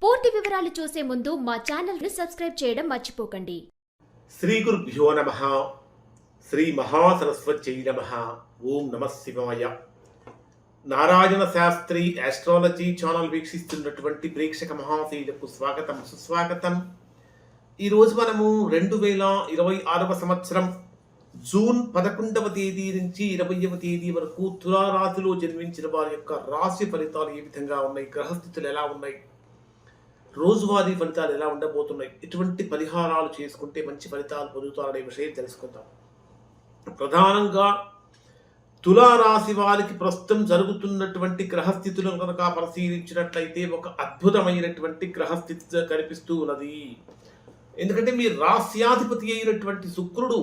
పూర్తి వివరాలు చూసే ముందు మా ఛానల్ ని సబ్స్క్రైబ్ చేయడం మర్చిపోకండి. శ్రీ గురుభ్యో నమః. శ్రీ మహాసరస్వత్యై నమః. ఓం నమః శివాయ. నారాయణ శాస్త్రి ఆస్ట్రాలజీ ఛానల్ వీక్షిస్తున్నటువంటి ప్రేక్షక మహాశైలకు స్వాగతం, సుస్వాగతం. ఈరోజు మనము 2026 సంవత్సరం జూన్ 11వ తేదీ నుంచి 20వ తేదీ వరకు తులారాశిలో జన్మించిన వారి యొక్క రాశి ఫలితాలు ఏ విధంగా ఉన్నాయి, గ్రహస్థితులు ఎలా ఉన్నాయి, రోజువారీ ఫలితాలు ఎలా ఉండబోతున్నాయి, ఎటువంటి పరిహారాలు చేసుకుంటే మంచి ఫలితాలు పొందుతారనే విషయం తెలుసుకుందాం. ప్రధానంగా తులారాశి వారికి ప్రస్తుతం జరుగుతున్నటువంటి గ్రహస్థితులను కనుక పరిశీలించినట్లయితే ఒక అద్భుతమైనటువంటి గ్రహస్థితి కనిపిస్తూ ఉన్నది. ఎందుకంటే మీ రాశ్యాధిపతి అయినటువంటి శుక్రుడు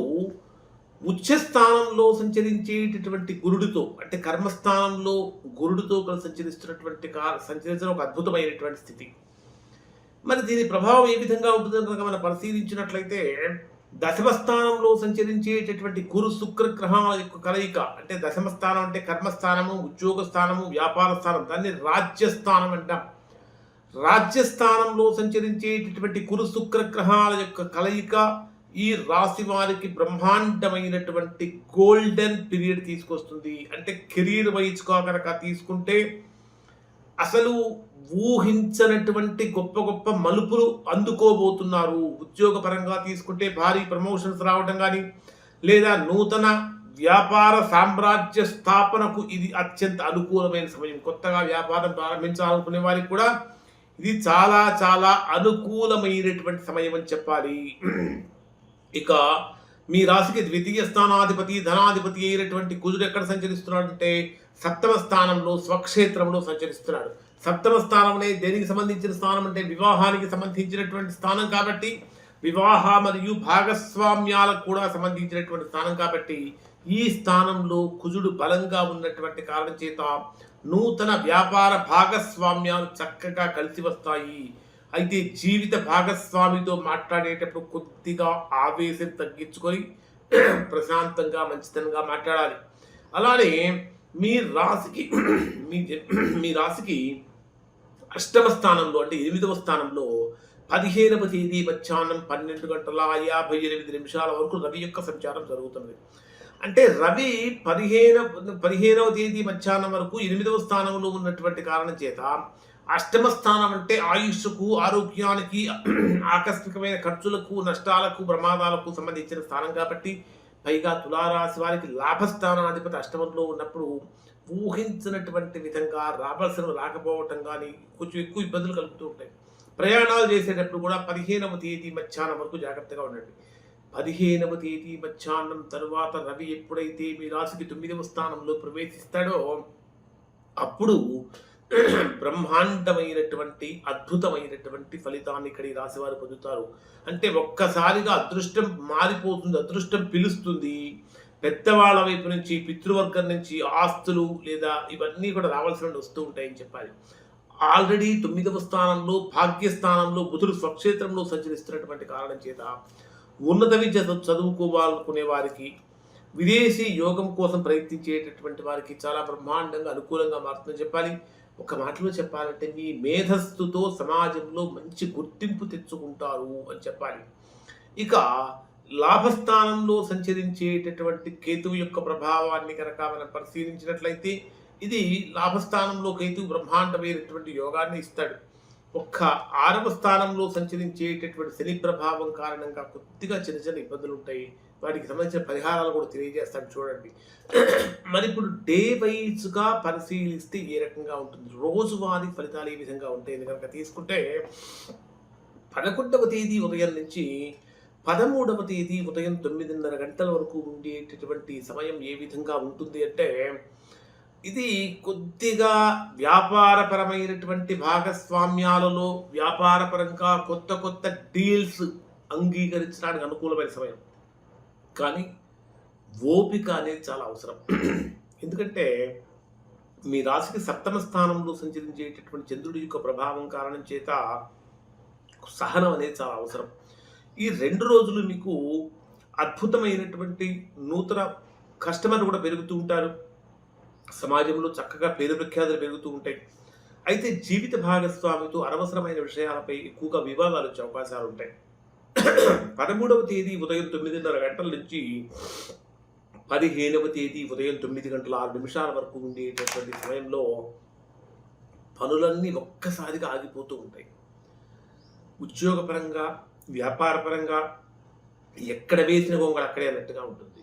ఉచ్చ స్థానంలో సంచరించేటటువంటి గురుడితో, అంటే కర్మస్థానంలో గురుడితో కలిసి సంచరించడం ఒక అద్భుతమైనటువంటి స్థితి. మరి దీని ప్రభావం ఏ విధంగా ఉంటుందో కనుక మనం పరిశీలించినట్లయితే దశమ స్థానంలో సంచరించేటటువంటి గురు శుక్ర గ్రహాల యొక్క కలయిక, అంటే దశమ స్థానం అంటే కర్మస్థానము, ఉద్యోగ స్థానము, వ్యాపార స్థానం, దాన్ని రాజ్యస్థానం అంటాం. రాజ్యస్థానంలో సంచరించేటటువంటి గురు శుక్ర గ్రహాల యొక్క కలయిక ఈ రాశి వారికి బ్రహ్మాండమైనటువంటి గోల్డెన్ పీరియడ్ తీసుకొస్తుంది. అంటే కెరీర్ వైజ్గా కనుక తీసుకుంటే అసలు ఊహించనటువంటి గొప్ప గొప్ప మలుపులు అందుకోబోతున్నారు. ఉద్యోగపరంగా తీసుకుంటే భారీ ప్రమోషన్స్ రావడం కానీ, లేదా నూతన వ్యాపార సామ్రాజ్య స్థాపనకు ఇది అత్యంత అనుకూలమైన సమయం. కొత్తగా వ్యాపారం ప్రారంభించాలనుకునే వారికి కూడా ఇది చాలా చాలా అనుకూలమైనటువంటి సమయం అని చెప్పాలి. ఇక మీ రాశికి ద్వితీయ స్థానాధిపతి, ధనాధిపతి అయినటువంటి కుజుడు ఎక్కడ సంచరిస్తున్నాడంటే సప్తమ స్థానంలో, స్వక్షేత్రంలో సంచరిస్తున్నాడు. సప్తమ స్థానం అనేది దేనికి సంబంధించిన స్థానం అంటే వివాహానికి సంబంధించినటువంటి స్థానం కాబట్టి, వివాహ మరియు భాగస్వామ్యాలకు కూడా సంబంధించినటువంటి స్థానం కాబట్టి, ఈ స్థానంలో కుజుడు బలంగా ఉన్నటువంటి కారణం చేత నూతన వ్యాపార భాగస్వామ్యాలు చక్కగా కలిసి వస్తాయి. అయితే జీవిత భాగస్వామితో మాట్లాడేటప్పుడు కొద్దిగా ఆవేశం తగ్గించుకొని ప్రశాంతంగా మంచితనంగా మాట్లాడాలి. అలానే మీ రాశికి అష్టమ స్థానంలో, అంటే 8వ స్థానంలో 15వ తేదీ మధ్యాహ్నం 12:58 వరకు రవి యొక్క సంచారం జరుగుతుంది. అంటే రవి 15వ తేదీ మధ్యాహ్నం వరకు 8వ స్థానంలో ఉన్నటువంటి కారణం చేత అష్టమ స్థానం అంటే ఆయుష్కు, ఆరోగ్యానికి, ఆకస్మికమైన ఖర్చులకు, నష్టాలకు, ప్రమాదాలకు సంబంధించిన స్థానం కాబట్టి, పైగా తులారాశి వారికి లాభస్థానాధిపతి అష్టమంలో ఉన్నప్పుడు ఊహించినటువంటి విధంగా రావాల్సిన రాకపోవటం కానీ కొంచెం ఎక్కువ ఇబ్బందులు కలుగుతూ ఉంటాయి. ప్రయాణాలు చేసేటప్పుడు కూడా 15వ తేదీ మధ్యాహ్నం వరకు జాగ్రత్తగా ఉండండి. 15వ తేదీ మధ్యాహ్నం తరువాత రవి ఎప్పుడైతే మీ రాశికి 9వ స్థానంలో ప్రవేశిస్తాడో అప్పుడు బ్రహ్మాండమైనటువంటి అద్భుతమైనటువంటి ఫలితాన్ని ఇక్కడ ఈ రాశి వారు పొందుతారు. అంటే ఒక్కసారిగా అదృష్టం మారిపోతుంది, అదృష్టం పిలుస్తుంది. పెద్దవాళ్ళ వైపు నుంచి, పితృవర్గం నుంచి ఆస్తులు లేదా ఇవన్నీ కూడా రావాల్సి వస్తూ ఉంటాయని చెప్పాలి. ఆల్రెడీ 9వ స్థానంలో, భాగ్యస్థానంలో బుధుడు స్వక్షేత్రంలో సంచరిస్తున్నటువంటి కారణం చేత ఉన్నత విద్య చదువుకోవాలనుకునే వారికి, విదేశీ యోగం కోసం ప్రయత్నించేటటువంటి వారికి చాలా బ్రహ్మాండంగా అనుకూలంగా మారుతుందని చెప్పాలి. ఒక మాటలో చెప్పాలంటే మీ మేధస్సుతో సమాజంలో మంచి గుర్తింపు తెచ్చుకుంటారు అని చెప్పాలి. ఇక లాభస్థానంలో సంచరించేటటువంటి కేతువు యొక్క ప్రభావాన్ని కనుక మనం పరిశీలించినట్లయితే ఇది లాభస్థానంలో కేతువు బ్రహ్మాండమైనటువంటి యోగాన్ని ఇస్తాడు. ఒక్క 6వ స్థానంలో సంచరించేటటువంటి శని ప్రభావం కారణంగా కొద్దిగా చిన్న చిన్న ఇబ్బందులు ఉంటాయి. వాటికి సంబంధించిన పరిహారాలు కూడా తెలియజేస్తాను చూడండి. మరి ఇప్పుడు డే వైజ్గా పరిశీలిస్తే ఏ రకంగా ఉంటుంది, రోజువారీ ఫలితాలు ఏ విధంగా ఉంటాయి కనుక తీసుకుంటే 11వ తేదీ ఉదయం నుంచి 13వ తేదీ ఉదయం 9:30 గంటల వరకు ఉండేటటువంటి సమయం ఏ విధంగా ఉంటుంది అంటే, ఇది కొద్దిగా వ్యాపారపరమైనటువంటి భాగస్వామ్యాలలో వ్యాపారపరంగా కొత్త కొత్త డీల్స్ అంగీకరించడానికి అనుకూలమైన సమయం. కానీ ఓపిక అనేది చాలా అవసరం. ఎందుకంటే మీ రాశికి సప్తమ స్థానంలో సంచరించేటటువంటి చంద్రుడి యొక్క ప్రభావం కారణం చేత సహనం అనేది చాలా అవసరం. ఈ 2 రోజులు మీకు అద్భుతమైనటువంటి నూతన కస్టమర్లు కూడా పెరుగుతూ ఉంటారు. సమాజంలో చక్కగా పేరు ప్రఖ్యాతులు పెరుగుతూ ఉంటాయి. అయితే జీవిత భాగస్వామితో అనవసరమైన విషయాలపై ఎక్కువగా వివాదాలు వచ్చే అవకాశాలు ఉంటాయి. 13వ తేదీ ఉదయం 9:30 గంటల నుంచి 15వ తేదీ ఉదయం 9:06 వరకు ఉండేటటువంటి సమయంలో పనులన్నీ ఒక్కసారిగా ఆగిపోతూ ఉంటాయి. ఉద్యోగపరంగా, వ్యాపారపరంగా ఎక్కడ వేసిన గొంగళి అక్కడే అన్నట్టుగా ఉంటుంది.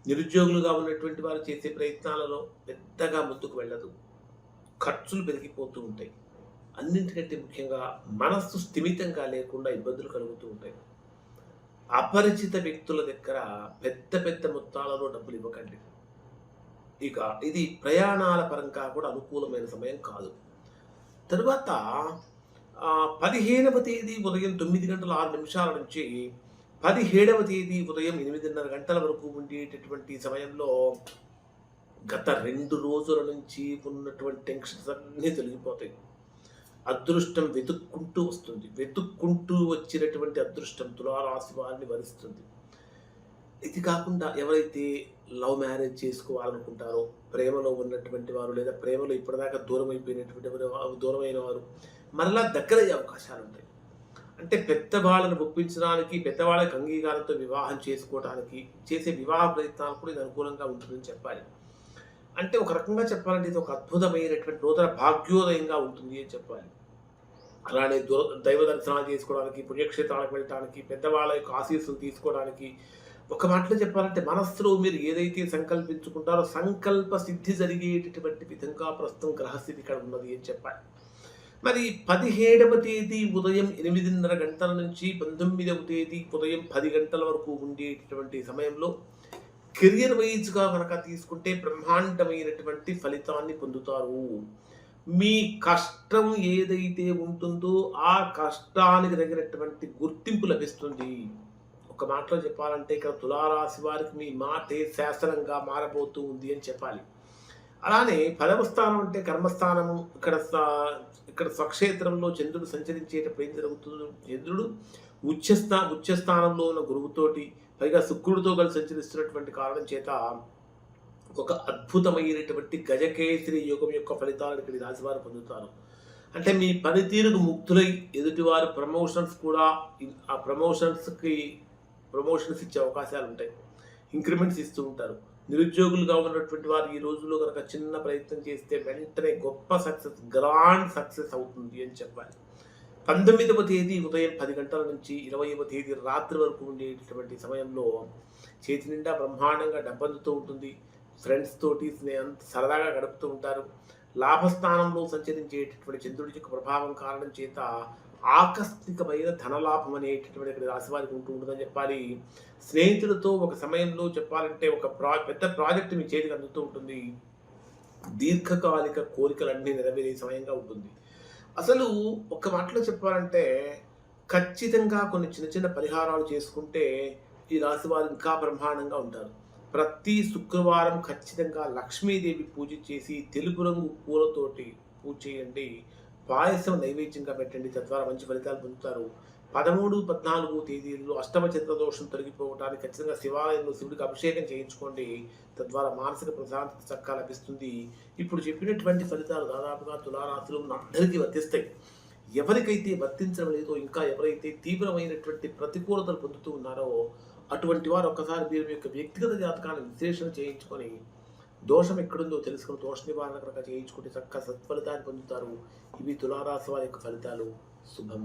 నిరుద్యోగులుగా ఉన్నటువంటి వారు చేసే ప్రయత్నాలలో పెద్దగా ముందుకు వెళ్ళదు. ఖర్చులు పెరిగిపోతూ ఉంటాయి. అన్నింటికంటే ముఖ్యంగా మనస్సు స్థిమితంగా లేకుండా ఇబ్బందులు కలుగుతూ ఉంటాయి. అపరిచిత వ్యక్తుల దగ్గర పెద్ద పెద్ద మొత్తాలలో డబ్బులు ఇవ్వకండి. ఇక ఇది ప్రయాణాల పరంగా కూడా అనుకూలమైన సమయం కాదు. తరువాత 15వ తేదీ ఉదయం 9:06 నుంచి 17వ తేదీ ఉదయం 8:30 గంటల వరకు ఉండేటటువంటి సమయంలో గత 2 రోజుల నుంచి ఉన్నటువంటి టెన్షన్స్ అన్నీ తొలగిపోతాయి. అదృష్టం వెతుక్కుంటూ వస్తుంది. వెతుక్కుంటూ వచ్చినటువంటి అదృష్టం తులారాశి వారిని వరిస్తుంది. ఇది కాకుండా ఎవరైతే లవ్ మ్యారేజ్ చేసుకోవాలనుకుంటారో, ప్రేమలో ఉన్నటువంటి వారు లేదా ప్రేమలో ఇప్పటిదాకా దూరమైన వారు మరలా దగ్గరయ్యే అవకాశాలు ఉంటాయి. అంటే పెద్దవాళ్ళను ఒప్పించడానికి, పెద్దవాళ్ళకి అంగీకారంతో వివాహం చేసుకోవడానికి చేసే వివాహ ప్రయత్నాలు కూడా ఇది అనుకూలంగా ఉంటుందని చెప్పాలి. అంటే ఒక రకంగా చెప్పాలంటే ఇది ఒక అద్భుతమైనటువంటి నూతన భాగ్యోదయంగా ఉంటుంది అని చెప్పాలి. అలానే దైవ దర్శనాలు చేసుకోవడానికి, పుణ్యక్షేత్రాలకు వెళ్ళడానికి, పెద్దవాళ్ళ యొక్క ఆశీస్సులు తీసుకోవడానికి, ఒక మాటలో చెప్పాలంటే మనస్సులో మీరు ఏదైతే సంకల్పించుకుంటారో సంకల్ప సిద్ధి జరిగేటటువంటి విధంగా ప్రస్తుతం గ్రహస్థితి ఇక్కడ ఉన్నది అని చెప్పాలి. మరి 17వ తేదీ ఉదయం 8:30 గంటల నుంచి 19వ తేదీ ఉదయం 10 గంటల వరకు ఉండేటటువంటి సమయంలో కెరియర్ వైజ్గా కనుక తీసుకుంటే బ్రహ్మాండమైనటువంటి ఫలితాన్ని పొందుతారు. మీ కష్టం ఏదైతే ఉంటుందో ఆ కష్టానికి తగినటువంటి గుర్తింపు లభిస్తుంది. ఒక మాటలో చెప్పాలంటే ఇక్కడ తులారాశి వారికి మీ మాటే శాసనంగా మారబోతూ ఉంది అని చెప్పాలి. అలానే 10వ స్థానం అంటే కర్మస్థానము. ఇక్కడ స్వక్షేత్రంలో చంద్రుడు సంచరించేటప్పుడు ఏం జరుగుతుంది? చంద్రుడు ఉచ్చస్థానంలో ఉన్న గురువుతోటి పైగా శుక్రుడితో కలిసి సంచరిస్తున్నటువంటి కారణం చేత ఒక అద్భుతమైనటువంటి గజకేసరి యోగం యొక్క ఫలితాలను ఇక్కడ రాశివారు పొందుతారు. అంటే మీ పనితీరుకు ముగ్ధులై ఎదుటివారు ఆ ప్రమోషన్స్ ఇచ్చే అవకాశాలు ఉంటాయి. ఇంక్రిమెంట్స్ ఇస్తూ ఉంటారు. నిరుద్యోగులుగా ఉన్నటువంటి వారు ఈ రోజుల్లో కనుక చిన్న ప్రయత్నం చేస్తే వెంటనే గొప్ప సక్సెస్, గ్రాండ్ సక్సెస్ అవుతుంది అని చెప్పాలి. 19వ తేదీ ఉదయం 10 గంటల నుంచి 20వ తేదీ రాత్రి వరకు ఉండేటటువంటి సమయంలో చేతి నిండా బ్రహ్మాండంగా డబ్బందుతూ ఉంటుంది. ఫ్రెండ్స్ తోటి సరదాగా గడుపుతూ ఉంటారు. లాభస్థానంలో సంచరించేటటువంటి చంద్రుడి యొక్క ప్రభావం కారణం చేత ఆకస్మికమైన ధనలాభం అనేటటువంటి ఇక్కడ రాశివారికి ఉంటుందని చెప్పాలి. స్నేహితులతో ఒక సమయంలో చెప్పాలంటే ఒక పెద్ద ప్రాజెక్ట్ మీ చేతికి అందుతూ ఉంటుంది. దీర్ఘకాలిక కోరికలన్నీ నెరవేరే సమయంగా ఉంటుంది. అసలు ఒక మాటలో చెప్పాలంటే ఖచ్చితంగా కొన్ని చిన్న చిన్న పరిహారాలు చేసుకుంటే ఈ రాశి వారు ఇంకా బ్రహ్మాండంగా ఉంటారు. ప్రతి శుక్రవారం ఖచ్చితంగా లక్ష్మీదేవి పూజ చేసి తెలుపు రంగు పూలతోటి పూజ చేయండి. పాయసం నైవేద్యంగా పెట్టండి. తద్వారా మంచి ఫలితాలు పొందుతారు. 13, 14 తేదీల్లో అష్టమ చంద్రదోషం తొలగిపోవడానికి ఖచ్చితంగా శివాలయంలో శివుడికి అభిషేకం చేయించుకోండి. తద్వారా మానసిక ప్రశాంతత చక్కగా లభిస్తుంది. ఇప్పుడు చెప్పినటువంటి ఫలితాలు దాదాపుగా తులారాశిలో అందరికీ వర్తిస్తాయి. ఎవరికైతే వర్తించడం లేదో, ఇంకా ఎవరైతే తీవ్రమైనటువంటి ప్రతికూలతలు పొందుతూ ఉన్నారో అటువంటి వారు ఒక్కసారి మీరు యొక్క వ్యక్తిగత జాతకాన్ని విశ్లేషణ చేయించుకొని దోషం ఎక్కడుందో తెలుసుకుని దోష నివారణ కనుక చేయించుకుంటే చక్కగా సత్ఫలితాన్ని పొందుతారు. ఇవి తులారాశి వారి యొక్క ఫలితాలు. శుభం.